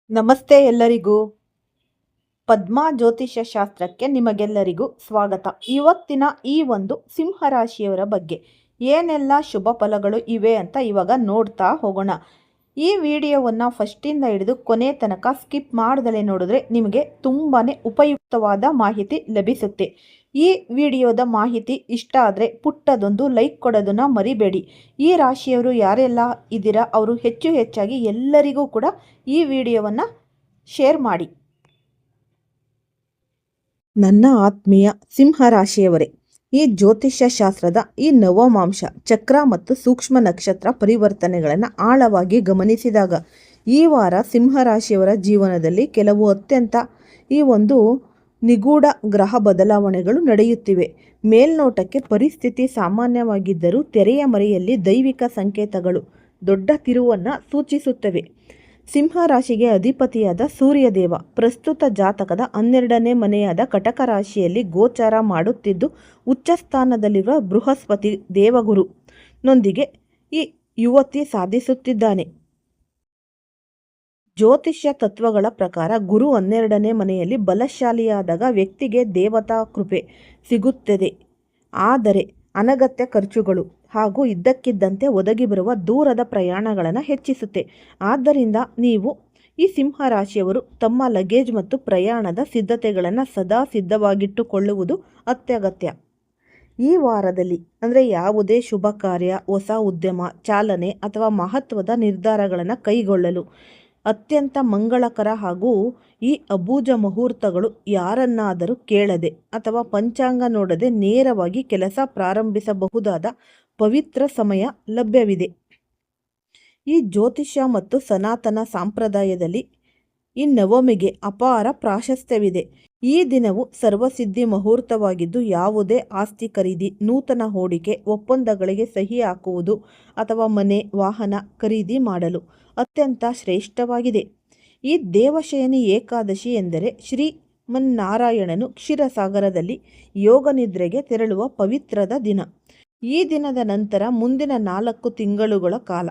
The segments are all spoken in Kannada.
ನಮಸ್ತೆ ಎಲ್ಲರಿಗೂ. ಪದ್ಮಾ ಜ್ಯೋತಿಷ್ಯ ಶಾಸ್ತ್ರಕ್ಕೆ ನಿಮಗೆಲ್ಲರಿಗೂ ಸ್ವಾಗತ. ಇವತ್ತಿನ ಈ ಒಂದು ಸಿಂಹರಾಶಿಯವರ ಬಗ್ಗೆ ಏನೆಲ್ಲ ಶುಭ ಫಲಗಳು ಇವೆ ಅಂತ ಇವಾಗ ನೋಡ್ತಾ ಹೋಗೋಣ. ಈ ವಿಡಿಯೋವನ್ನು ಫಸ್ಟಿಂದ ಹಿಡಿದು ಕೊನೆ ತನಕ ಸ್ಕಿಪ್ ಮಾಡ್ದಲೇ ನೋಡಿದ್ರೆ ನಿಮಗೆ ತುಂಬಾ ಉಪಯುಕ್ತವಾದ ಮಾಹಿತಿ ಲಭಿಸುತ್ತೆ. ಈ ವಿಡಿಯೋದ ಮಾಹಿತಿ ಇಷ್ಟ ಆದರೆ ಪುಟ್ಟದೊಂದು ಲೈಕ್ ಕೊಡೋದನ್ನು ಮರಿಬೇಡಿ. ಈ ರಾಶಿಯವರು ಯಾರೆಲ್ಲ ಇದ್ದೀರಾ ಅವರು ಹೆಚ್ಚಾಗಿ ಎಲ್ಲರಿಗೂ ಕೂಡ ಈ ವಿಡಿಯೋವನ್ನು ಶೇರ್ ಮಾಡಿ. ನನ್ನ ಆತ್ಮೀಯ ಸಿಂಹರಾಶಿಯವರೇ, ಈ ಜ್ಯೋತಿಷ್ಯ ಶಾಸ್ತ್ರದ ಈ ನವಮಾಂಶ ಚಕ್ರ ಮತ್ತು ಸೂಕ್ಷ್ಮ ನಕ್ಷತ್ರ ಪರಿವರ್ತನೆಗಳನ್ನು ಆಳವಾಗಿ ಗಮನಿಸಿದಾಗ ಈ ವಾರ ಸಿಂಹರಾಶಿಯವರ ಜೀವನದಲ್ಲಿ ಕೆಲವು ಅತ್ಯಂತ ಈ ಒಂದು ನಿಗೂಢ ಗ್ರಹ ಬದಲಾವಣೆಗಳು ನಡೆಯುತ್ತಿವೆ. ಮೇಲ್ನೋಟಕ್ಕೆ ಪರಿಸ್ಥಿತಿ ಸಾಮಾನ್ಯವಾಗಿದ್ದರೂ ತೆರೆಯ ಮರೆಯಲ್ಲಿ ದೈವಿಕ ಸಂಕೇತಗಳು ದೊಡ್ಡ ತಿರುವನ್ನು ಸೂಚಿಸುತ್ತವೆ. ಸಿಂಹರಾಶಿಗೆ ಅಧಿಪತಿಯಾದ ಸೂರ್ಯದೇವ ಪ್ರಸ್ತುತ ಜಾತಕದ 12ನೇ ಮನೆಯಾದ ಕಟಕ ರಾಶಿಯಲ್ಲಿ ಗೋಚಾರ ಮಾಡುತ್ತಿದ್ದು ಉಚ್ಚಸ್ಥಾನದಲ್ಲಿರುವ ಬೃಹಸ್ಪತಿ ದೇವಗುರು ನೊಂದಿಗೆ ಈ ಯುವತಿ ಸಾಧಿಸುತ್ತಿದ್ದಾನೆ. ಜ್ಯೋತಿಷ್ಯ ತತ್ವಗಳ ಪ್ರಕಾರ ಗುರು 12ನೇ ಮನೆಯಲ್ಲಿ ಬಲಶಾಲಿಯಾದಾಗ ವ್ಯಕ್ತಿಗೆ ದೇವತಾ ಕೃಪೆ ಸಿಗುತ್ತದೆ. ಆದರೆ ಅನಗತ್ಯ ಖರ್ಚುಗಳು ಹಾಗೂ ಇದ್ದಕ್ಕಿದ್ದಂತೆ ಒದಗಿ ಬರುವ ದೂರದ ಪ್ರಯಾಣಗಳನ್ನು ಹೆಚ್ಚಿಸುತ್ತೆ. ಆದ್ದರಿಂದ ನೀವು ಈ ಸಿಂಹರಾಶಿಯವರು ತಮ್ಮ ಲಗೇಜ್ ಮತ್ತು ಪ್ರಯಾಣದ ಸಿದ್ಧತೆಗಳನ್ನು ಸದಾ ಸಿದ್ಧವಾಗಿಟ್ಟುಕೊಳ್ಳುವುದು ಅತ್ಯಗತ್ಯ. ಈ ವಾರದಲ್ಲಿ ಅಂದರೆ ಯಾವುದೇ ಶುಭ ಕಾರ್ಯ, ಹೊಸ ಉದ್ಯಮ ಚಾಲನೆ ಅಥವಾ ಮಹತ್ವದ ನಿರ್ಧಾರಗಳನ್ನು ಕೈಗೊಳ್ಳಲು ಅತ್ಯಂತ ಮಂಗಳಕರ ಹಾಗೂ ಈ ಅಬೂಜ ಮುಹೂರ್ತಗಳು. ಯಾರನ್ನಾದರೂ ಕೇಳದೆ ಅಥವಾ ಪಂಚಾಂಗ ನೋಡದೆ ನೇರವಾಗಿ ಕೆಲಸ ಪ್ರಾರಂಭಿಸಬಹುದಾದ ಪವಿತ್ರ ಸಮಯ ಲಭ್ಯವಿದೆ. ಈ ಜ್ಯೋತಿಷ್ಯ ಮತ್ತು ಸನಾತನ ಸಂಪ್ರದಾಯದಲ್ಲಿ ಈ ನವಮಿಗೆ ಅಪಾರ ಪ್ರಾಶಸ್ತ್ಯವಿದೆ. ಈ ದಿನವು ಸರ್ವಸಿದ್ಧಿ ಮುಹೂರ್ತವಾಗಿದ್ದು ಯಾವುದೇ ಆಸ್ತಿ ಖರೀದಿ, ನೂತನ ಹೂಡಿಕೆ ಒಪ್ಪಂದಗಳಿಗೆ ಸಹಿ ಹಾಕುವುದು ಅಥವಾ ಮನೆ ವಾಹನ ಖರೀದಿ ಮಾಡಲು ಅತ್ಯಂತ ಶ್ರೇಷ್ಠವಾಗಿದೆ. ಈ ದೇವಶಯನಿ ಏಕಾದಶಿ ಎಂದರೆ ಶ್ರೀಮನ್ನಾರಾಯಣನು ಕ್ಷೀರಸಾಗರದಲ್ಲಿ ಯೋಗ ನಿದ್ರೆಗೆ ತೆರಳುವ ಪವಿತ್ರದ ದಿನ. ಈ ದಿನದ ನಂತರ ಮುಂದಿನ 4 ತಿಂಗಳುಗಳ ಕಾಲ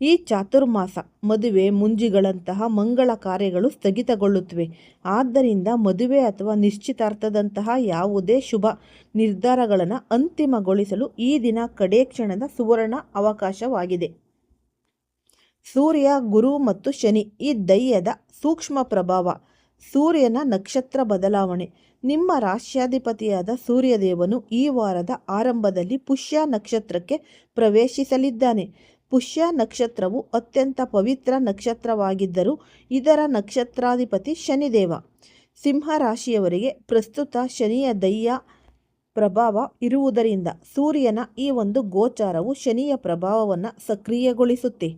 ಈ ಚಾತುರ್ಮಾಸ ಮದುವೆ ಮುಂಜಿಗಳಂತಹ ಮಂಗಳ ಕಾರ್ಯಗಳು ಸ್ಥಗಿತಗೊಳ್ಳುತ್ತವೆ. ಆದ್ದರಿಂದ ಮದುವೆ ಅಥವಾ ನಿಶ್ಚಿತಾರ್ಥದಂತಹ ಯಾವುದೇ ಶುಭ ನಿರ್ಧಾರಗಳನ್ನು ಅಂತಿಮಗೊಳಿಸಲು ಈ ದಿನ ಕಡೇ ಕ್ಷಣದ ಸುವರ್ಣ ಅವಕಾಶವಾಗಿದೆ. ಸೂರ್ಯ, ಗುರು ಮತ್ತು ಶನಿ ಈ ದೈಯದ ಸೂಕ್ಷ್ಮ ಪ್ರಭಾವ. ಸೂರ್ಯನ ನಕ್ಷತ್ರ ಬದಲಾವಣೆ. ನಿಮ್ಮ ರಾಶ್ಯಾಧಿಪತಿಯಾದ ಸೂರ್ಯದೇವನು ಈ ವಾರದ ಆರಂಭದಲ್ಲಿ ಪುಷ್ಯ ನಕ್ಷತ್ರಕ್ಕೆ ಪ್ರವೇಶಿಸಲಿದ್ದಾನೆ. ಪುಷ್ಯ ನಕ್ಷತ್ರವು ಅತ್ಯಂತ ಪವಿತ್ರ ನಕ್ಷತ್ರವಾಗಿದ್ದರೂ ಇದರ ನಕ್ಷತ್ರಾಧಿಪತಿ ಶನಿದೇವ. ಸಿಂಹರಾಶಿಯವರಿಗೆ ಪ್ರಸ್ತುತ ಶನಿಯ ದೈಯ ಪ್ರಭಾವ ಇರುವುದರಿಂದ ಸೂರ್ಯನ ಈ ಒಂದು ಗೋಚಾರವು ಶನಿಯ ಪ್ರಭಾವವನ್ನು ಸಕ್ರಿಯಗೊಳಿಸುತ್ತೆ.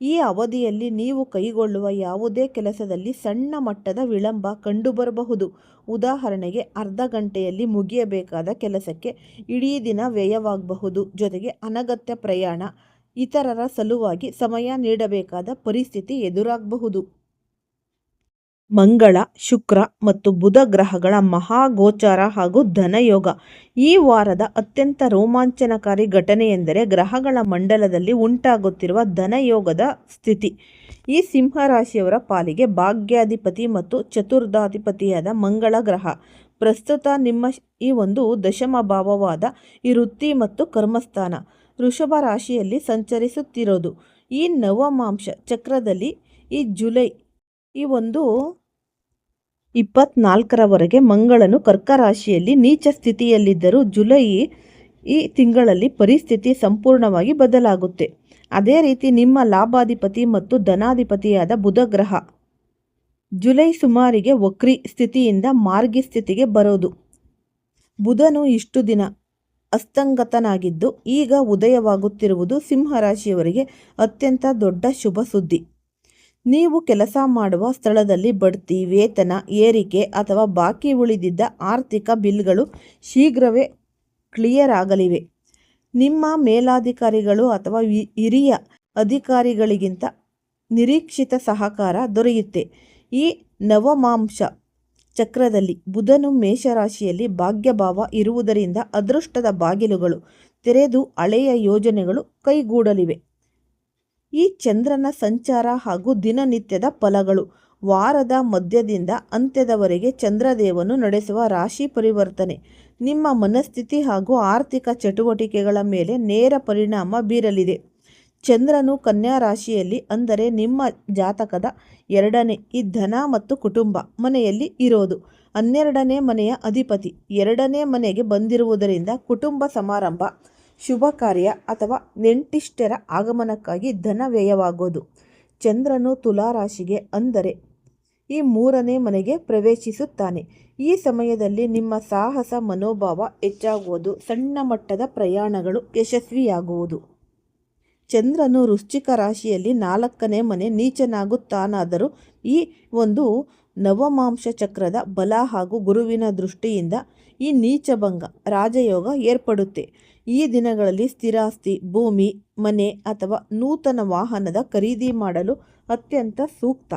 ಈ ಅವಧಿಯಲ್ಲಿ ನೀವು ಕೈಗೊಳ್ಳುವ ಯಾವುದೇ ಕೆಲಸದಲ್ಲಿ ಸಣ್ಣ ಮಟ್ಟದ ವಿಳಂಬ ಕಂಡುಬರಬಹುದು. ಉದಾಹರಣೆಗೆ ಅರ್ಧ ಗಂಟೆಯಲ್ಲಿ ಮುಗಿಯಬೇಕಾದ ಕೆಲಸಕ್ಕೆ ಇಡೀ ದಿನ ವ್ಯಯವಾಗಬಹುದು. ಜೊತೆಗೆ ಅನಗತ್ಯ ಪ್ರಯಾಣ, ಇತರರ ಸಲುವಾಗಿ ಸಮಯ ನೀಡಬೇಕಾದ ಪರಿಸ್ಥಿತಿ ಎದುರಾಗಬಹುದು. ಮಂಗಳ, ಶುಕ್ರ ಮತ್ತು ಬುಧ ಗ್ರಹಗಳ ಮಹಾಗೋಚಾರ ಹಾಗೂ ಧನಯೋಗ. ಈ ವಾರದ ಅತ್ಯಂತ ರೋಮಾಂಚನಕಾರಿ ಘಟನೆ ಎಂದರೆ ಗ್ರಹಗಳ ಮಂಡಲದಲ್ಲಿ ಉಂಟಾಗುತ್ತಿರುವ ಧನಯೋಗದ ಸ್ಥಿತಿ. ಈ ಸಿಂಹರಾಶಿಯವರ ಪಾಲಿಗೆ ಭಾಗ್ಯಾಧಿಪತಿ ಮತ್ತು ಚತುರ್ಧಾಧಿಪತಿಯಾದ ಮಂಗಳ ಗ್ರಹ ಪ್ರಸ್ತುತ ನಿಮ್ಮ ಈ ಒಂದು ದಶಮ ಭಾವವಾದ ಈ ವೃತ್ತಿ ಮತ್ತು ಕರ್ಮಸ್ಥಾನ ವೃಷಭ ರಾಶಿಯಲ್ಲಿ ಸಂಚರಿಸುತ್ತಿರೋದು. ಈ ನವಮಾಂಶ ಚಕ್ರದಲ್ಲಿ ಈ ಜುಲೈ ಈ ಒಂದು 24ರವರೆಗೆ ಮಂಗಳನು ಕರ್ಕ ರಾಶಿಯಲ್ಲಿ ನೀಚ ಸ್ಥಿತಿಯಲ್ಲಿದ್ದರೂ ಜುಲೈ ಈ ತಿಂಗಳಲ್ಲಿ ಪರಿಸ್ಥಿತಿ ಸಂಪೂರ್ಣವಾಗಿ ಬದಲಾಗುತ್ತೆ. ಅದೇ ರೀತಿ ನಿಮ್ಮ ಲಾಭಾಧಿಪತಿ ಮತ್ತು ಧನಾಧಿಪತಿಯಾದ ಬುಧ ಗ್ರಹ ಜುಲೈ ಸುಮಾರಿಗೆ ವಕ್ರಿ ಸ್ಥಿತಿಯಿಂದ ಮಾರ್ಗಿ ಸ್ಥಿತಿಗೆ ಬರೋದು. ಬುಧನು ಇಷ್ಟು ದಿನ ಅಸ್ತಂಗತನಾಗಿದ್ದು ಈಗ ಉದಯವಾಗುತ್ತಿರುವುದು ಸಿಂಹರಾಶಿಯವರಿಗೆ ಅತ್ಯಂತ ದೊಡ್ಡ ಶುಭ ಸುದ್ದಿ. ನೀವು ಕೆಲಸ ಮಾಡುವ ಸ್ಥಳದಲ್ಲಿ ಬಡ್ತಿ, ವೇತನ ಏರಿಕೆ ಅಥವಾ ಬಾಕಿ ಉಳಿದಿದ್ದ ಆರ್ಥಿಕ ಬಿಲ್ಗಳು ಶೀಘ್ರವೇ ಕ್ಲಿಯರ್ ಆಗಲಿವೆ. ನಿಮ್ಮ ಮೇಲಾಧಿಕಾರಿಗಳು ಅಥವಾ ಹಿರಿಯ ಅಧಿಕಾರಿಗಳಿಗಿಂತ ನಿರೀಕ್ಷಿತ ಸಹಕಾರ ದೊರೆಯುತ್ತೆ. ಈ ನವಮಾಂಶ ಚಕ್ರದಲ್ಲಿ ಬುಧನು ಮೇಷರಾಶಿಯಲ್ಲಿ ಭಾಗ್ಯಭಾವ ಇರುವುದರಿಂದ ಅದೃಷ್ಟದ ಬಾಗಿಲುಗಳು ತೆರೆದು ಹಳೆಯ ಯೋಜನೆಗಳು ಕೈಗೂಡಲಿವೆ. ಈ ಚಂದ್ರನ ಸಂಚಾರ ಹಾಗೂ ದಿನನಿತ್ಯದ ಫಲಗಳು. ವಾರದ ಮಧ್ಯದಿಂದ ಅಂತ್ಯದವರೆಗೆ ಚಂದ್ರದೇವನು ನಡೆಸುವ ರಾಶಿ ಪರಿವರ್ತನೆ ನಿಮ್ಮ ಮನಸ್ಥಿತಿ ಹಾಗೂ ಆರ್ಥಿಕ ಚಟುವಟಿಕೆಗಳ ಮೇಲೆ ನೇರ ಪರಿಣಾಮ ಬೀರಲಿದೆ. ಚಂದ್ರನು ಕನ್ಯಾ ರಾಶಿಯಲ್ಲಿ, ಅಂದರೆ ನಿಮ್ಮ ಜಾತಕದ 2ನೇ ಈ ಧನ ಮತ್ತು ಕುಟುಂಬ ಮನೆಯಲ್ಲಿ ಇರೋದು. 12ನೇ ಮನೆಯ ಅಧಿಪತಿ 2ನೇ ಮನೆಗೆ ಬಂದಿರುವುದರಿಂದ ಕುಟುಂಬ ಸಮಾರಂಭ, ಶುಭ ಕಾರ್ಯ ಅಥವಾ ನೆಂಟಿಷ್ಟರ ಆಗಮನಕ್ಕಾಗಿ ಧನ ವ್ಯಯವಾಗೋದು. ಚಂದ್ರನು ತುಲಾ ರಾಶಿಗೆ, ಅಂದರೆ ಈ 3ನೇ ಮನೆಗೆ ಪ್ರವೇಶಿಸುತ್ತಾನೆ. ಈ ಸಮಯದಲ್ಲಿ ನಿಮ್ಮ ಸಾಹಸ ಮನೋಭಾವ ಹೆಚ್ಚಾಗುವುದು, ಸಣ್ಣ ಮಟ್ಟದ ಪ್ರಯಾಣಗಳು ಯಶಸ್ವಿಯಾಗುವುದು. ಚಂದ್ರನು ವೃಶ್ಚಿಕ ರಾಶಿಯಲ್ಲಿ 4ನೇ ಮನೆ ನೀಚನಾಗುತ್ತಾನಾದರೂ ಈ ಒಂದು ನವಮಾಂಶ ಚಕ್ರದ ಬಲ ಹಾಗೂ ಗುರುವಿನ ದೃಷ್ಟಿಯಿಂದ ಈ ನೀಚಭಂಗ ರಾಜಯೋಗ ಏರ್ಪಡುತ್ತೆ. ಈ ದಿನಗಳಲ್ಲಿ ಸ್ಥಿರಾಸ್ತಿ, ಭೂಮಿ, ಮನೆ ಅಥವಾ ನೂತನ ವಾಹನದ ಖರೀದಿ ಮಾಡಲು ಅತ್ಯಂತ ಸೂಕ್ತ.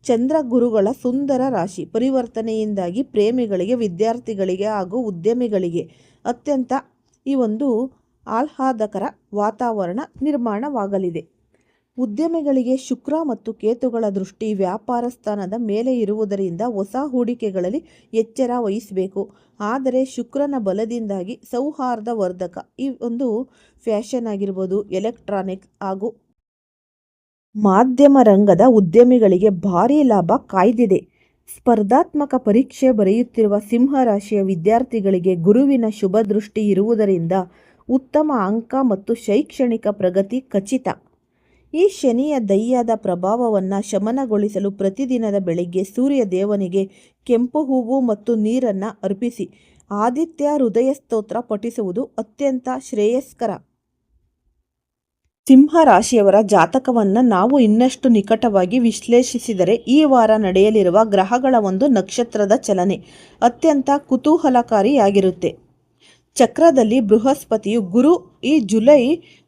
ಚಂದ್ರ ಗುರುಗಳ ಸುಂದರ ರಾಶಿ ಪರಿವರ್ತನೆಯಿಂದಾಗಿ ಪ್ರೇಮಿಗಳಿಗೆ, ವಿದ್ಯಾರ್ಥಿಗಳಿಗೆ ಹಾಗೂ ಉದ್ಯಮಿಗಳಿಗೆ ಅತ್ಯಂತ ಈ ಒಂದು ಆಹ್ಲಾದಕರ ವಾತಾವರಣ ನಿರ್ಮಾಣವಾಗಲಿದೆ. ಉದ್ಯಮಿಗಳಿಗೆ ಶುಕ್ರ ಮತ್ತು ಕೇತುಗಳ ದೃಷ್ಟಿ ವ್ಯಾಪಾರ ಸ್ಥಾನದ ಮೇಲೆ ಇರುವುದರಿಂದ ಹೊಸ ಹೂಡಿಕೆಗಳಲ್ಲಿ ಎಚ್ಚರ ವಹಿಸಬೇಕು. ಆದರೆ ಶುಕ್ರನ ಬಲದಿಂದಾಗಿ ಸೌಹಾರ್ದವರ್ಧಕ ಈ ಒಂದು ಫ್ಯಾಷನ್ ಆಗಿರ್ಬೋದು, ಎಲೆಕ್ಟ್ರಾನಿಕ್ಸ್ ಹಾಗೂ ಮಾಧ್ಯಮ ರಂಗದ ಉದ್ಯಮಿಗಳಿಗೆ ಭಾರೀ ಲಾಭ ಕಾಯ್ದಿದೆ. ಸ್ಪರ್ಧಾತ್ಮಕ ಪರೀಕ್ಷೆ ಬರೆಯುತ್ತಿರುವ ಸಿಂಹರಾಶಿಯ ವಿದ್ಯಾರ್ಥಿಗಳಿಗೆ ಗುರುವಿನ ಶುಭ ದೃಷ್ಟಿ ಇರುವುದರಿಂದ ಉತ್ತಮ ಅಂಕ ಮತ್ತು ಶೈಕ್ಷಣಿಕ ಪ್ರಗತಿ ಖಚಿತ. ಈ ಶನಿಯ ದಯ್ಯದ ಪ್ರಭಾವವನ್ನು ಶಮನಗೊಳಿಸಲು ಪ್ರತಿದಿನದ ಬೆಳಿಗ್ಗೆ ಸೂರ್ಯ ದೇವನಿಗೆ ಕೆಂಪು ಹೂವು ಮತ್ತು ನೀರನ್ನು ಅರ್ಪಿಸಿ ಆದಿತ್ಯ ಹೃದಯ ಸ್ತೋತ್ರ ಪಠಿಸುವುದು ಅತ್ಯಂತ ಶ್ರೇಯಸ್ಕರ. ಸಿಂಹ ರಾಶಿಯವರ ಜಾತಕವನ್ನು ನಾವು ಇನ್ನಷ್ಟು ನಿಕಟವಾಗಿ ವಿಶ್ಲೇಷಿಸಿದರೆ ಈ ವಾರ ನಡೆಯಲಿರುವ ಗ್ರಹಗಳ ಒಂದು ನಕ್ಷತ್ರದ ಚಲನೆ ಅತ್ಯಂತ ಕುತೂಹಲಕಾರಿಯಾಗಿರುತ್ತೆ. ಚಕ್ರದಲ್ಲಿ ಬೃಹಸ್ಪತಿಯು ಗುರು ಈ ಜುಲೈ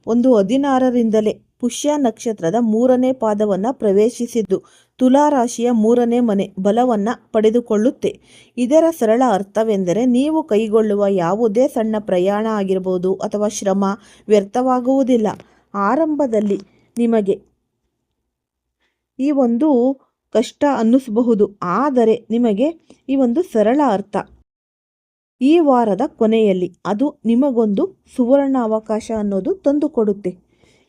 16ರಿಂದಲೇ ಪುಷ್ಯ ನಕ್ಷತ್ರದ 3ನೇ ಪಾದವನ್ನು ಪ್ರವೇಶಿಸಿದ್ದು ತುಲಾ ರಾಶಿಯ 3ನೇ ಮನೆ ಬಲವನ್ನು ಪಡೆದುಕೊಳ್ಳುತ್ತೆ. ಇದರ ಸರಳ ಅರ್ಥವೆಂದರೆ ನೀವು ಕೈಗೊಳ್ಳುವ ಯಾವುದೇ ಸಣ್ಣ ಪ್ರಯಾಣ ಆಗಿರ್ಬೋದು ಅಥವಾ ಶ್ರಮ ವ್ಯರ್ಥವಾಗುವುದಿಲ್ಲ. ಆರಂಭದಲ್ಲಿ ನಿಮಗೆ ಈ ಒಂದು ಕಷ್ಟ ಅನ್ನಿಸಬಹುದು, ಆದರೆ ನಿಮಗೆ ಈ ಒಂದು ಸರಳ ಅರ್ಥ ಈ ವಾರದ ಕೊನೆಯಲ್ಲಿ ಅದು ನಿಮಗೊಂದು ಸುವರ್ಣ ಅವಕಾಶ ಅನ್ನೋದು ತಂದುಕೊಡುತ್ತೆ.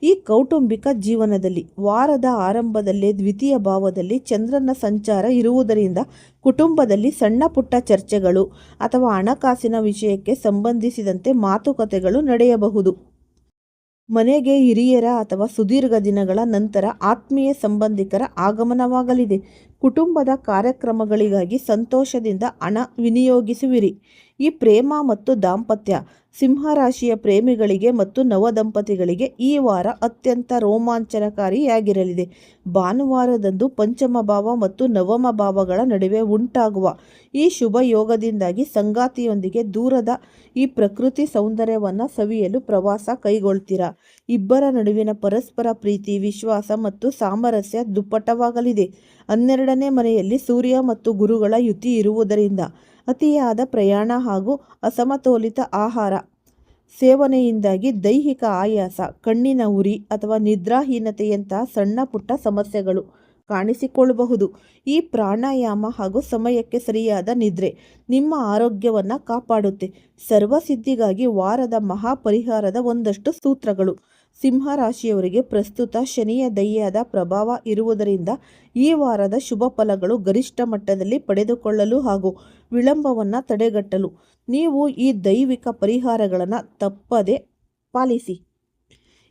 ಈ ಕೌಟುಂಬಿಕ ಜೀವನದಲ್ಲಿ ವಾರದ ಆರಂಭದಲ್ಲೇ ದ್ವಿತೀಯ ಭಾವದಲ್ಲಿ ಚಂದ್ರನ ಸಂಚಾರ ಇರುವುದರಿಂದ ಕುಟುಂಬದಲ್ಲಿ ಸಣ್ಣ ಪುಟ್ಟ ಚರ್ಚೆಗಳು ಅಥವಾ ಹಣಕಾಸಿನ ವಿಷಯಕ್ಕೆ ಸಂಬಂಧಿಸಿದಂತೆ ಮಾತುಕತೆಗಳು ನಡೆಯಬಹುದು. ಮನೆಗೆ ಹಿರಿಯರ ಅಥವಾ ಸುದೀರ್ಘ ದಿನಗಳ ನಂತರ ಆತ್ಮೀಯ ಸಂಬಂಧಿಕರ ಆಗಮನವಾಗಲಿದೆ. ಕುಟುಂಬದ ಕಾರ್ಯಕ್ರಮಗಳಿಗಾಗಿ ಸಂತೋಷದಿಂದ ಹಣ ವಿನಿಯೋಗಿಸುವಿರಿ. ಈ ಪ್ರೇಮ ಮತ್ತು ದಾಂಪತ್ಯ ಸಿಂಹರಾಶಿಯ ಪ್ರೇಮಿಗಳಿಗೆ ಮತ್ತು ನವದಂಪತಿಗಳಿಗೆ ಈ ವಾರ ಅತ್ಯಂತ ರೋಮಾಂಚನಕಾರಿಯಾಗಿರಲಿದೆ. ಭಾನುವಾರದಂದು ಪಂಚಮ ಭಾವ ಮತ್ತು ನವಮ ಭಾವಗಳ ನಡುವೆ ಉಂಟಾಗುವ ಈ ಶುಭ ಯೋಗದಿಂದಾಗಿ ಸಂಗಾತಿಯೊಂದಿಗೆ ದೂರದ ಈ ಪ್ರಕೃತಿ ಸೌಂದರ್ಯವನ್ನು ಸವಿಯಲು ಪ್ರವಾಸ ಕೈಗೊಳ್ತೀರಾ. ಇಬ್ಬರ ನಡುವಿನ ಪರಸ್ಪರ ಪ್ರೀತಿ, ವಿಶ್ವಾಸ ಮತ್ತು ಸಾಮರಸ್ಯ ದುಪ್ಪಟ್ಟವಾಗಲಿದೆ. 12ನೇ ಮನೆಯಲ್ಲಿ ಸೂರ್ಯ ಮತ್ತು ಗುರುಗಳ ಯುತಿ ಇರುವುದರಿಂದ ಅತಿಯಾದ ಪ್ರಯಾಣ ಹಾಗೂ ಅಸಮತೋಲಿತ ಆಹಾರ ಸೇವನೆಯಿಂದಾಗಿ ದೈಹಿಕ ಆಯಾಸ, ಕಣ್ಣಿನ ಉರಿ ಅಥವಾ ನಿದ್ರಾಹೀನತೆಯಂತಹ ಸಣ್ಣ ಪುಟ್ಟ ಸಮಸ್ಯೆಗಳು ಕಾಣಿಸಿಕೊಳ್ಳಬಹುದು. ಈ ಪ್ರಾಣಾಯಾಮ ಹಾಗೂ ಸಮಯಕ್ಕೆ ಸರಿಯಾದ ನಿದ್ರೆ ನಿಮ್ಮ ಆರೋಗ್ಯವನ್ನು ಕಾಪಾಡುತ್ತೆ. ಸರ್ವಸಿದ್ಧಿಗಾಗಿ ವಾರದ ಮಹಾಪರಿಹಾರದ ಒಂದಷ್ಟು ಸೂತ್ರಗಳು. ಸಿಂಹರಾಶಿಯವರಿಗೆ ಪ್ರಸ್ತುತ ಶನಿಯ ದಯ್ಯದ ಪ್ರಭಾವ ಇರುವುದರಿಂದ ಈ ವಾರದ ಶುಭ ಫಲಗಳು ಗರಿಷ್ಠ ಮಟ್ಟದಲ್ಲಿ ಪಡೆದುಕೊಳ್ಳಲು ಹಾಗೂ ವಿಳಂಬವನ್ನು ತಡೆಗಟ್ಟಲು ನೀವು ಈ ದೈವಿಕ ಪರಿಹಾರಗಳನ್ನು ತಪ್ಪದೆ ಪಾಲಿಸಿ.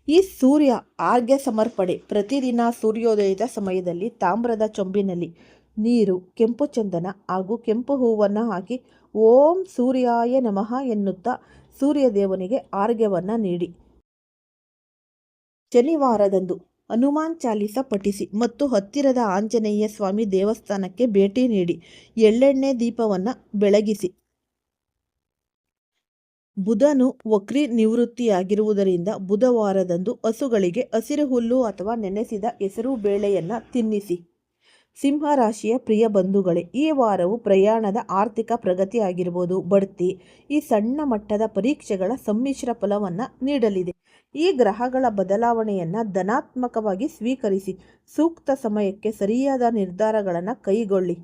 ಈ ಸೂರ್ಯ ಆರ್ಘ್ಯ ಸಮರ್ಪಣೆ ಪ್ರತಿದಿನ ಸೂರ್ಯೋದಯದ ಸಮಯದಲ್ಲಿ ತಾಮ್ರದ ಚೊಂಬಿನಲ್ಲಿ ನೀರು, ಕೆಂಪು ಚಂದನ ಹಾಗೂ ಕೆಂಪು ಹೂವನ್ನು ಹಾಕಿ ಓಂ ಸೂರ್ಯಾಯ ನಮಃ ಎನ್ನುತ್ತಾ ಸೂರ್ಯದೇವನಿಗೆ ಆರ್ಘ್ಯವನ್ನು ನೀಡಿ. ಶನಿವಾರದಂದು ಹನುಮಾನ್ ಚಾಲೀಸ ಪಠಿಸಿ ಮತ್ತು ಹತ್ತಿರದ ಆಂಜನೇಯ ಸ್ವಾಮಿ ದೇವಸ್ಥಾನಕ್ಕೆ ಭೇಟಿ ನೀಡಿ ಎಳ್ಳೆಣ್ಣೆ ದೀಪವನ್ನು ಬೆಳಗಿಸಿ. ಬುಧನು ವಕ್ರಿ ನಿವೃತ್ತಿಯಾಗಿರುವುದರಿಂದ ಬುಧವಾರದಂದು ಹಸುಗಳಿಗೆ ಹಸಿರು ಹುಲ್ಲು ಅಥವಾ ನೆನೆಸಿದ ಹೆಸರು ಬೇಳೆಯನ್ನು ತಿನ್ನಿಸಿ. ಸಿಂಹ ರಾಶಿಯ ಪ್ರಿಯ ಬಂಧುಗಳೇ, ಈ ವಾರವು ಪ್ರಯಾಣದ ಆರ್ಥಿಕ ಪ್ರಗತಿ ಆಗಿರ್ಬೋದು, ಬಡ್ತಿ, ಈ ಸಣ್ಣ ಮಟ್ಟದ ಪರೀಕ್ಷೆಗಳ ಸಮ್ಮಿಶ್ರ ಫಲವನ್ನು ನೀಡಲಿದೆ. ಈ ಗ್ರಹಗಳ ಬದಲಾವಣೆಯನ್ನು ಧನಾತ್ಮಕವಾಗಿ ಸ್ವೀಕರಿಸಿ ಸೂಕ್ತ ಸಮಯಕ್ಕೆ ಸರಿಯಾದ ನಿರ್ಧಾರಗಳನ್ನು ಕೈಗೊಳ್ಳಿ.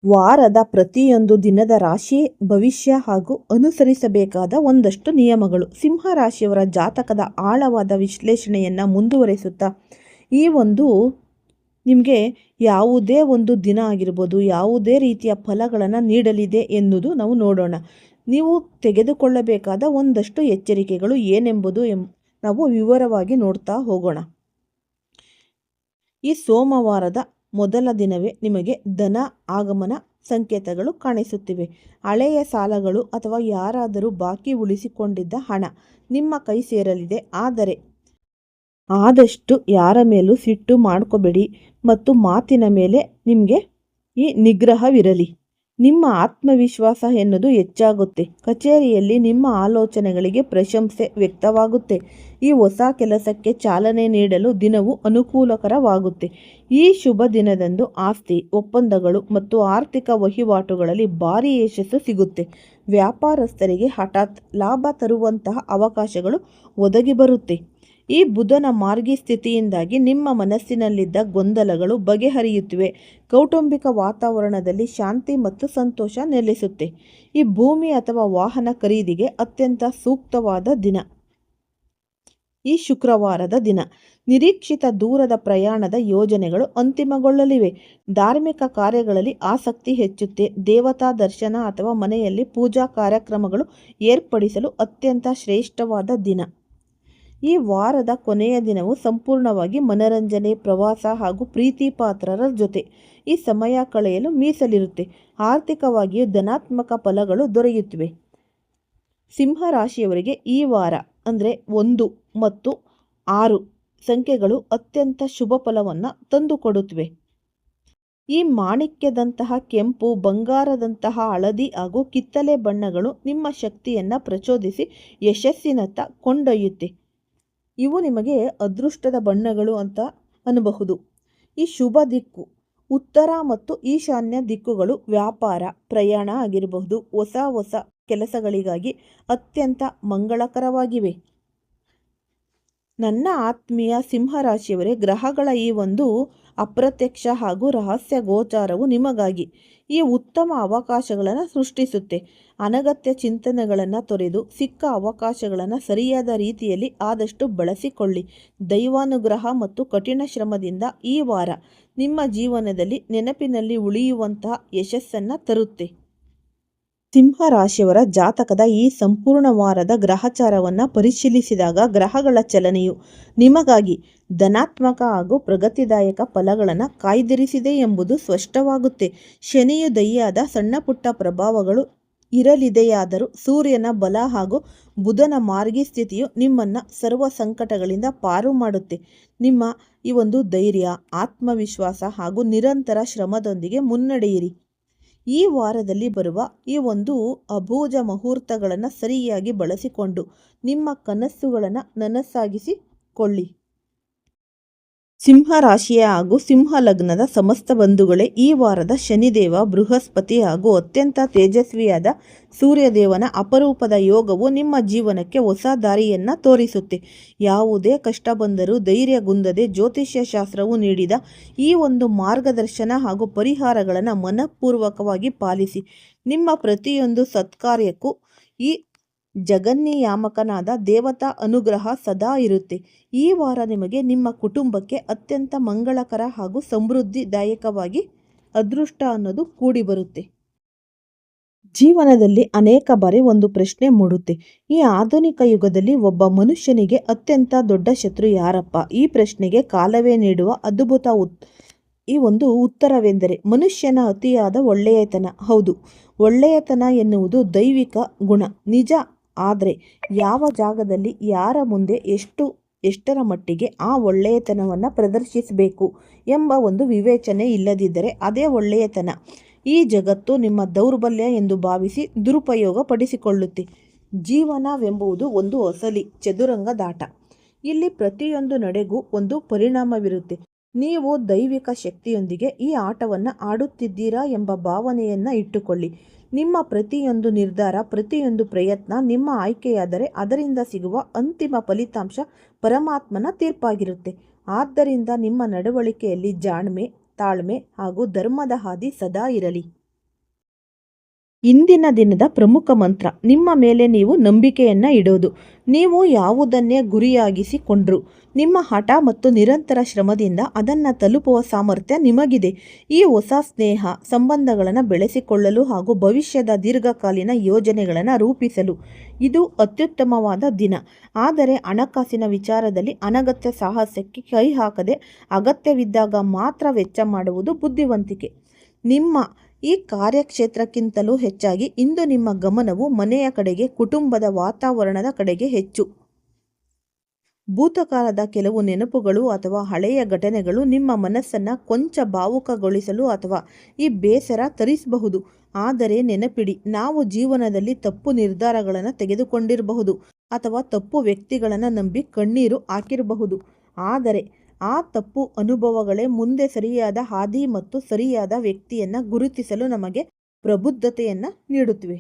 ವಾರದ ಪ್ರತಿಯೊಂದು ದಿನದ ರಾಶಿ ಭವಿಷ್ಯ ಹಾಗೂ ಅನುಸರಿಸಬೇಕಾದ ಒಂದಷ್ಟು ನಿಯಮಗಳು. ಸಿಂಹ ರಾಶಿಯವರ ಜಾತಕದ ಆಳವಾದ ವಿಶ್ಲೇಷಣೆಯನ್ನು ಮುಂದುವರಿಸುತ್ತಾ ಈ ಒಂದು ನಿಮಗೆ ಯಾವುದೇ ಒಂದು ದಿನ ಆಗಿರ್ಬೋದು, ಯಾವುದೇ ರೀತಿಯ ಫಲಗಳನ್ನು ನೀಡಲಿದೆ ಎನ್ನುವುದು ನಾವು ನೋಡೋಣ. ನೀವು ತೆಗೆದುಕೊಳ್ಳಬೇಕಾದ ಒಂದಷ್ಟು ಎಚ್ಚರಿಕೆಗಳು ಏನೆಂಬುದು ನಾವು ವಿವರವಾಗಿ ನೋಡ್ತಾ ಹೋಗೋಣ. ಈ ಸೋಮವಾರದ ಮೊದಲ ದಿನವೇ ನಿಮಗೆ ಧನ ಆಗಮನ ಸಂಕೇತಗಳು ಕಾಣಿಸುತ್ತಿವೆ. ಹಳೆಯ ಸಾಲಗಳು ಅಥವಾ ಯಾರಾದರೂ ಬಾಕಿ ಉಳಿಸಿಕೊಂಡಿದ್ದ ಹಣ ನಿಮ್ಮ ಕೈ ಸೇರಲಿದೆ. ಆದರೆ ಆದಷ್ಟು ಯಾರ ಮೇಲೂ ಸಿಟ್ಟು ಮಾಡ್ಕೋಬೇಡಿ ಮತ್ತು ಮಾತಿನ ಮೇಲೆ ನಿಮಗೆ ಈ ನಿಗ್ರಹವಿರಲಿ. ನಿಮ್ಮ ಆತ್ಮವಿಶ್ವಾಸ ಎನ್ನುವುದು ಹೆಚ್ಚಾಗುತ್ತೆ. ಕಚೇರಿಯಲ್ಲಿ ನಿಮ್ಮ ಆಲೋಚನೆಗಳಿಗೆ ಪ್ರಶಂಸೆ ವ್ಯಕ್ತವಾಗುತ್ತೆ. ಈ ಹೊಸ ಕೆಲಸಕ್ಕೆ ಚಾಲನೆ ನೀಡಲು ದಿನವು ಅನುಕೂಲಕರವಾಗುತ್ತೆ. ಈ ಶುಭ ದಿನದಂದು ಆಸ್ತಿ ಒಪ್ಪಂದಗಳು ಮತ್ತು ಆರ್ಥಿಕ ವಹಿವಾಟುಗಳಲ್ಲಿ ಭಾರಿ ಯಶಸ್ಸು ಸಿಗುತ್ತೆ. ವ್ಯಾಪಾರಸ್ಥರಿಗೆ ಹಠಾತ್ ಲಾಭ ತರುವಂತಹ ಅವಕಾಶಗಳು ಒದಗಿ ಬರುತ್ತೆ. ಈ ಬುಧನ ಮಾರ್ಗಿ ಸ್ಥಿತಿಯಿಂದಾಗಿ ನಿಮ್ಮ ಮನಸ್ಸಿನಲ್ಲಿದ್ದ ಗೊಂದಲಗಳು ಬಗೆಹರಿಯುತ್ತಿವೆ. ಕೌಟುಂಬಿಕ ವಾತಾವರಣದಲ್ಲಿ ಶಾಂತಿ ಮತ್ತು ಸಂತೋಷ ನೆಲೆಸುತ್ತೆ. ಈ ಭೂಮಿ ಅಥವಾ ವಾಹನ ಖರೀದಿಗೆ ಅತ್ಯಂತ ಸೂಕ್ತವಾದ ದಿನ. ಈ ಶುಕ್ರವಾರದ ದಿನ ನಿರೀಕ್ಷಿತ ದೂರದ ಪ್ರಯಾಣದ ಯೋಜನೆಗಳು ಅಂತಿಮಗೊಳ್ಳಲಿವೆ. ಧಾರ್ಮಿಕ ಕಾರ್ಯಗಳಲ್ಲಿ ಆಸಕ್ತಿ ಹೆಚ್ಚುತ್ತೆ. ದೇವತಾ ದರ್ಶನ ಅಥವಾ ಮನೆಯಲ್ಲಿ ಪೂಜಾ ಕಾರ್ಯಕ್ರಮಗಳು ಏರ್ಪಡಿಸಲು ಅತ್ಯಂತ ಶ್ರೇಷ್ಠವಾದ ದಿನ. ಈ ವಾರದ ಕೊನೆಯ ದಿನವು ಸಂಪೂರ್ಣವಾಗಿ ಮನರಂಜನೆ, ಪ್ರವಾಸ ಹಾಗೂ ಪ್ರೀತಿ ಪಾತ್ರರ ಜೊತೆ ಈ ಸಮಯ ಕಳೆಯಲು ಮೀಸಲಿರುತ್ತೆ. ಆರ್ಥಿಕವಾಗಿಯೂ ಧನಾತ್ಮಕ ಫಲಗಳು ದೊರೆಯುತ್ತಿವೆ. ಸಿಂಹ ರಾಶಿಯವರಿಗೆ ಈ ವಾರ ಅಂದರೆ 1 ಮತ್ತು 6 ಸಂಖ್ಯೆಗಳು ಅತ್ಯಂತ ಶುಭ ಫಲವನ್ನು ತಂದುಕೊಡುತ್ತವೆ. ಈ ಮಾಣಿಕ್ಯದಂತಹ ಕೆಂಪು, ಬಂಗಾರದಂತಹ ಹಳದಿ ಹಾಗೂ ಕಿತ್ತಳೆ ಬಣ್ಣಗಳು ನಿಮ್ಮ ಶಕ್ತಿಯನ್ನು ಪ್ರಚೋದಿಸಿ ಯಶಸ್ಸಿನತ್ತ ಕೊಂಡೊಯ್ಯುತ್ತೆ. ಇವು ನಿಮಗೆ ಅದೃಷ್ಟದ ಬಣ್ಣಗಳು ಅಂತ ಅನ್ನಬಹುದು. ಈ ಶುಭ ದಿಕ್ಕು ಉತ್ತರ ಮತ್ತು ಈಶಾನ್ಯ ದಿಕ್ಕುಗಳು ವ್ಯಾಪಾರ, ಪ್ರಯಾಣ ಆಗಿರಬಹುದು, ಹೊಸ ಕೆಲಸಗಳಿಗಾಗಿ ಅತ್ಯಂತ ಮಂಗಳಕರವಾಗಿವೆ. ನನ್ನ ಆತ್ಮೀಯ ಸಿಂಹರಾಶಿಯವರೇ, ಗ್ರಹಗಳ ಈ ಒಂದು ಅಪ್ರತ್ಯಕ್ಷ ಹಾಗೂ ರಹಸ್ಯ ಗೋಚಾರವು ನಿಮಗಾಗಿ ಈ ಉತ್ತಮ ಅವಕಾಶಗಳನ್ನು ಸೃಷ್ಟಿಸುತ್ತೆ. ಅನಗತ್ಯ ಚಿಂತನೆಗಳನ್ನು ತೊರೆದು ಸಿಕ್ಕ ಅವಕಾಶಗಳನ್ನು ಸರಿಯಾದ ರೀತಿಯಲ್ಲಿ ಆದಷ್ಟು ಬಳಸಿಕೊಳ್ಳಿ. ದೈವಾನುಗ್ರಹ ಮತ್ತು ಕಠಿಣ ಶ್ರಮದಿಂದ ಈ ವಾರ ನಿಮ್ಮ ಜೀವನದಲ್ಲಿ ನೆನಪಿನಲ್ಲಿ ಉಳಿಯುವಂತಹ ಯಶಸ್ಸನ್ನು ತರುತ್ತೆ. ಸಿಂಹ ರಾಶಿಯವರ ಜಾತಕದ ಈ ಸಂಪೂರ್ಣ ವಾರದ ಗ್ರಹಚಾರವನ್ನು ಪರಿಶೀಲಿಸಿದಾಗ ಗ್ರಹಗಳ ಚಲನೆಯು ನಿಮಗಾಗಿ ಧನಾತ್ಮಕ ಹಾಗೂ ಪ್ರಗತಿದಾಯಕ ಫಲಗಳನ್ನು ಕಾಯ್ದಿರಿಸಿದೆ ಎಂಬುದು ಸ್ಪಷ್ಟವಾಗುತ್ತೆ. ಶನಿಯು ದಯ್ಯಾದ ಸಣ್ಣ ಪುಟ್ಟ ಪ್ರಭಾವಗಳು ಇರಲಿದೆಯಾದರೂ ಸೂರ್ಯನ ಬಲ ಹಾಗೂ ಬುಧನ ಮಾರ್ಗಿ ಸ್ಥಿತಿಯು ನಿಮ್ಮನ್ನು ಸರ್ವ ಸಂಕಟಗಳಿಂದ ಪಾರು ಮಾಡುತ್ತೆ. ನಿಮ್ಮ ಈ ಒಂದು ಧೈರ್ಯ, ಆತ್ಮವಿಶ್ವಾಸ ಹಾಗೂ ನಿರಂತರ ಶ್ರಮದೊಂದಿಗೆ ಮುನ್ನಡೆಯಿರಿ. ಈ ವಾರದಲ್ಲಿ ಬರುವ ಈ ಒಂದು ಅಬೂಜ ಮುಹೂರ್ತಗಳನ್ನು ಸರಿಯಾಗಿ ಬಳಸಿಕೊಂಡು ನಿಮ್ಮ ಕನಸುಗಳನ್ನು ನನಸಾಗಿಸಿಕೊಳ್ಳಿ. ಸಿಂಹ ರಾಶಿಯ ಹಾಗೂ ಸಿಂಹ ಲಗ್ನದ ಸಮಸ್ತ ಬಂಧುಗಳೇ, ಈ ವಾರದ ಶನಿದೇವ, ಬೃಹಸ್ಪತಿ ಹಾಗೂ ಅತ್ಯಂತ ತೇಜಸ್ವಿಯಾದ ಸೂರ್ಯದೇವನ ಅಪರೂಪದ ಯೋಗವು ನಿಮ್ಮ ಜೀವನಕ್ಕೆ ಹೊಸ ದಾರಿಯನ್ನು ತೋರಿಸುತ್ತೆ. ಯಾವುದೇ ಕಷ್ಟ ಬಂದರೂ ಧೈರ್ಯಗುಂದದೆ ಜ್ಯೋತಿಷ್ಯ ಶಾಸ್ತ್ರವು ನೀಡಿದ ಈ ಒಂದು ಮಾರ್ಗದರ್ಶನ ಹಾಗೂ ಪರಿಹಾರಗಳನ್ನು ಮನಪೂರ್ವಕವಾಗಿ ಪಾಲಿಸಿ. ನಿಮ್ಮ ಪ್ರತಿಯೊಂದು ಸತ್ಕಾರ್ಯಕ್ಕೂ ಈ ಜಗನ್ನಿಯಾಮಕನಾದ ದೇವತಾ ಅನುಗ್ರಹ ಸದಾ ಇರುತ್ತೆ. ಈ ವಾರ ನಿಮಗೆ ನಿಮ್ಮ ಕುಟುಂಬಕ್ಕೆ ಅತ್ಯಂತ ಮಂಗಳಕರ ಹಾಗೂ ಸಮೃದ್ಧಿದಾಯಕವಾಗಿ ಅದೃಷ್ಟ ಅನ್ನೋದು ಕೂಡಿ ಬರುತ್ತೆ. ಜೀವನದಲ್ಲಿ ಅನೇಕ ಬಾರಿ ಒಂದು ಪ್ರಶ್ನೆ ಮೂಡುತ್ತೆ. ಈ ಆಧುನಿಕ ಯುಗದಲ್ಲಿ ಒಬ್ಬ ಮನುಷ್ಯನಿಗೆ ಅತ್ಯಂತ ದೊಡ್ಡ ಶತ್ರು ಯಾರಪ್ಪ? ಈ ಪ್ರಶ್ನೆಗೆ ಕಾಲವೇ ನೀಡುವ ಅದ್ಭುತ ಈ ಒಂದು ಉತ್ತರವೆಂದರೆ ಮನುಷ್ಯನ ಅತಿಯಾದ ಒಳ್ಳೆಯತನ. ಹೌದು, ಒಳ್ಳೆಯತನ ಎನ್ನುವುದು ದೈವಿಕ ಗುಣ ನಿಜ. ಆದರೆ ಯಾವ ಜಾಗದಲ್ಲಿ, ಯಾರ ಮುಂದೆ, ಎಷ್ಟರ ಮಟ್ಟಿಗೆ ಆ ಒಳ್ಳೆಯತನವನ್ನು ಪ್ರದರ್ಶಿಸಬೇಕು ಎಂಬ ಒಂದು ವಿವೇಚನೆ ಇಲ್ಲದಿದ್ದರೆ ಅದೇ ಒಳ್ಳೆಯತನ. ಈ ಜಗತ್ತು ನಿಮ್ಮ ದೌರ್ಬಲ್ಯ ಎಂದು ಭಾವಿಸಿ ದುರುಪಯೋಗ ಪಡಿಸಿಕೊಳ್ಳುತ್ತೆ. ಜೀವನವೆಂಬುದು ಒಂದು ಅಸಲಿ ಚದುರಂಗದಾಟ. ಇಲ್ಲಿ ಪ್ರತಿಯೊಂದು ನಡೆಗೂ ಒಂದು ಪರಿಣಾಮವಿರುತ್ತೆ. ನೀವು ದೈವಿಕ ಶಕ್ತಿಯೊಂದಿಗೆ ಈ ಆಟವನ್ನು ಆಡುತ್ತಿದ್ದೀರಾ ಎಂಬ ಭಾವನೆಯನ್ನು ಇಟ್ಟುಕೊಳ್ಳಿ. ನಿಮ್ಮ ಪ್ರತಿಯೊಂದು ನಿರ್ಧಾರ, ಪ್ರತಿಯೊಂದು ಪ್ರಯತ್ನ ನಿಮ್ಮ ಆಯ್ಕೆಯಾದರೆ ಅದರಿಂದ ಸಿಗುವ ಅಂತಿಮ ಫಲಿತಾಂಶ ಪರಮಾತ್ಮನ ತೀರ್ಪಾಗಿರುತ್ತೆ. ಆದ್ದರಿಂದ ನಿಮ್ಮ ನಡವಳಿಕೆಯಲ್ಲಿ ಜಾಣ್ಮೆ, ತಾಳ್ಮೆ ಹಾಗೂ ಧರ್ಮದ ಹಾದಿ ಸದಾ ಇರಲಿ. ಇಂದಿನ ದಿನದ ಪ್ರಮುಖ ಮಂತ್ರ: ನಿಮ್ಮ ಮೇಲೆ ನೀವು ನಂಬಿಕೆಯನ್ನು ಇಡೋದು. ನೀವು ಯಾವುದನ್ನೇ ಗುರಿಯಾಗಿಸಿಕೊಂಡ್ರೂ ನಿಮ್ಮ ಹಠ ಮತ್ತು ನಿರಂತರ ಶ್ರಮದಿಂದ ಅದನ್ನು ತಲುಪುವ ಸಾಮರ್ಥ್ಯ ನಿಮಗಿದೆ. ಈ ಹೊಸ ಸ್ನೇಹ ಸಂಬಂಧಗಳನ್ನು ಬೆಳೆಸಿಕೊಳ್ಳಲು ಹಾಗೂ ಭವಿಷ್ಯದ ದೀರ್ಘಕಾಲೀನ ಯೋಜನೆಗಳನ್ನು ರೂಪಿಸಲು ಇದು ಅತ್ಯುತ್ತಮವಾದ ದಿನ. ಆದರೆ ಹಣಕಾಸಿನ ವಿಚಾರದಲ್ಲಿ ಅನಗತ್ಯ ಸಾಹಸಕ್ಕೆ ಕೈ ಹಾಕದೆ ಅಗತ್ಯವಿದ್ದಾಗ ಮಾತ್ರ ವೆಚ್ಚ ಮಾಡುವುದು ಬುದ್ಧಿವಂತಿಕೆ. ನಿಮ್ಮ ಈ ಕಾರ್ಯಕ್ಷೇತ್ರಕ್ಕಿಂತಲೂ ಹೆಚ್ಚಾಗಿ ಇಂದು ನಿಮ್ಮ ಗಮನವು ಮನೆಯ ಕಡೆಗೆ, ಕುಟುಂಬದ ವಾತಾವರಣದ ಕಡೆಗೆ ಹೆಚ್ಚು. ಭೂತಕಾಲದ ಕೆಲವು ನೆನಪುಗಳು ಅಥವಾ ಹಳೆಯ ಘಟನೆಗಳು ನಿಮ್ಮ ಮನಸ್ಸನ್ನು ಕೊಂಚ ಭಾವುಕಗೊಳಿಸಲು ಅಥವಾ ಈ ಬೇಸರ ತರಿಸಬಹುದು. ಆದರೆ ನೆನಪಿಡಿ, ನಾವು ಜೀವನದಲ್ಲಿ ತಪ್ಪು ನಿರ್ಧಾರಗಳನ್ನು ತೆಗೆದುಕೊಂಡಿರಬಹುದು ಅಥವಾ ತಪ್ಪು ವ್ಯಕ್ತಿಗಳನ್ನು ನಂಬಿ ಕಣ್ಣೀರು ಹಾಕಿರಬಹುದು. ಆದರೆ ಆ ತಪ್ಪು ಅನುಭವಗಳೇ ಮುಂದೆ ಸರಿಯಾದ ಹಾದಿ ಮತ್ತು ಸರಿಯಾದ ವ್ಯಕ್ತಿಯನ್ನು ಗುರುತಿಸಲು ನಮಗೆ ಪ್ರಬುದ್ಧತೆಯನ್ನು ನೀಡುತ್ತವೆ.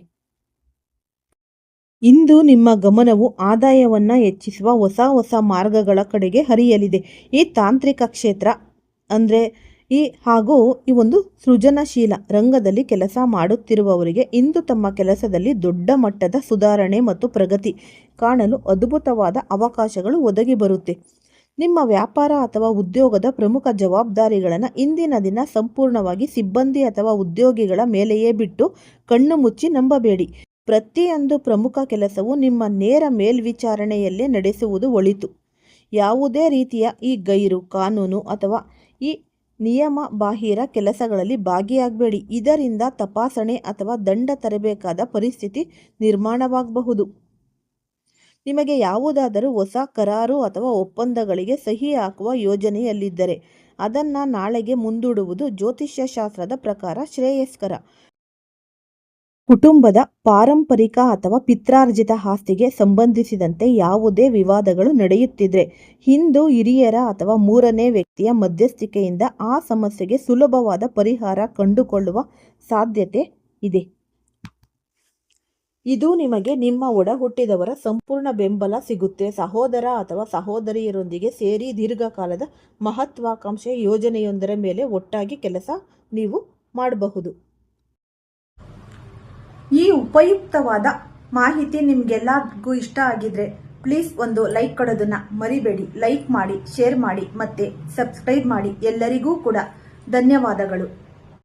ಇಂದು ನಿಮ್ಮ ಗಮನವು ಆದಾಯವನ್ನು ಹೆಚ್ಚಿಸುವ ಹೊಸ ಮಾರ್ಗಗಳ ಕಡೆಗೆ ಹರಿಯಲಿದೆ. ಈ ತಾಂತ್ರಿಕ ಕ್ಷೇತ್ರ ಹಾಗೂ ಈ ಒಂದು ಸೃಜನಶೀಲ ರಂಗದಲ್ಲಿ ಕೆಲಸ ಮಾಡುತ್ತಿರುವವರಿಗೆ ಇಂದು ತಮ್ಮ ಕೆಲಸದಲ್ಲಿ ದೊಡ್ಡ ಮಟ್ಟದ ಸುಧಾರಣೆ ಮತ್ತು ಪ್ರಗತಿ ಕಾಣಲು ಅದ್ಭುತವಾದ ಅವಕಾಶಗಳು ಒದಗಿ ಬರುತ್ತೆ. ನಿಮ್ಮ ವ್ಯಾಪಾರ ಅಥವಾ ಉದ್ಯೋಗದ ಪ್ರಮುಖ ಜವಾಬ್ದಾರಿಗಳನ್ನು ಇಂದಿನ ದಿನ ಸಂಪೂರ್ಣವಾಗಿ ಸಿಬ್ಬಂದಿ ಅಥವಾ ಉದ್ಯೋಗಿಗಳ ಮೇಲೆಯೇ ಬಿಟ್ಟು ಕಣ್ಣು ಮುಚ್ಚಿ ನಂಬಬೇಡಿ. ಪ್ರತಿಯೊಂದು ಪ್ರಮುಖ ಕೆಲಸವು ನಿಮ್ಮ ನೇರ ಮೇಲ್ವಿಚಾರಣೆಯಲ್ಲೇ ನಡೆಸುವುದು ಒಳಿತು. ಯಾವುದೇ ರೀತಿಯ ಈ ಗೈರು ಕಾನೂನು ಅಥವಾ ಈ ನಿಯಮ ಬಾಹಿರ ಕೆಲಸಗಳಲ್ಲಿ ಭಾಗಿಯಾಗಬೇಡಿ. ಇದರಿಂದ ತಪಾಸಣೆ ಅಥವಾ ದಂಡ ತರಬೇಕಾದ ಪರಿಸ್ಥಿತಿ ನಿರ್ಮಾಣವಾಗಬಹುದು. ನಿಮಗೆ ಯಾವುದಾದರೂ ಹೊಸ ಕರಾರು ಅಥವಾ ಒಪ್ಪಂದಗಳಿಗೆ ಸಹಿ ಹಾಕುವ ಯೋಜನೆಯಲ್ಲಿದ್ದರೆ ಅದನ್ನು ನಾಳೆಗೆ ಮುಂದೂಡುವುದು ಜ್ಯೋತಿಷ್ಯ ಶಾಸ್ತ್ರದ ಪ್ರಕಾರ ಶ್ರೇಯಸ್ಕರ. ಕುಟುಂಬದ ಪಾರಂಪರಿಕ ಅಥವಾ ಪಿತ್ರಾರ್ಜಿತ ಆಸ್ತಿಗೆ ಸಂಬಂಧಿಸಿದಂತೆ ಯಾವುದೇ ವಿವಾದಗಳು ನಡೆಯುತ್ತಿದ್ದರೆ ಹಿಂದೂ ಹಿರಿಯರ ಅಥವಾ ಮೂರನೇ ವ್ಯಕ್ತಿಯ ಮಧ್ಯಸ್ಥಿಕೆಯಿಂದ ಆ ಸಮಸ್ಯೆಗೆ ಸುಲಭವಾದ ಪರಿಹಾರ ಕಂಡುಕೊಳ್ಳುವ ಸಾಧ್ಯತೆ ಇದೆ. ಇದು ನಿಮಗೆ ನಿಮ್ಮ ಒಡ ಹುಟ್ಟಿದವರ ಸಂಪೂರ್ಣ ಬೆಂಬಲ ಸಿಗುತ್ತೆ. ಸಹೋದರ ಅಥವಾ ಸಹೋದರಿಯರೊಂದಿಗೆ ಸೇರಿ ದೀರ್ಘಕಾಲದ ಮಹತ್ವಾಕಾಂಕ್ಷೆ ಯೋಜನೆಯೊಂದರ ಮೇಲೆ ಒಟ್ಟಾಗಿ ಕೆಲಸ ನೀವು ಮಾಡಬಹುದು. ಈ ಉಪಯುಕ್ತವಾದ ಮಾಹಿತಿ ನಿಮಗೆಲ್ಲರಿಗೂ ಇಷ್ಟ ಆಗಿದ್ರೆ ಪ್ಲೀಸ್ ಒಂದು ಲೈಕ್ ಕೊಡೋದನ್ನ ಮರಿಬೇಡಿ. ಲೈಕ್ ಮಾಡಿ, ಶೇರ್ ಮಾಡಿ, ಮತ್ತೆ ಸಬ್ಸ್ಕ್ರೈಬ್ ಮಾಡಿ. ಎಲ್ಲರಿಗೂ ಕೂಡ ಧನ್ಯವಾದಗಳು.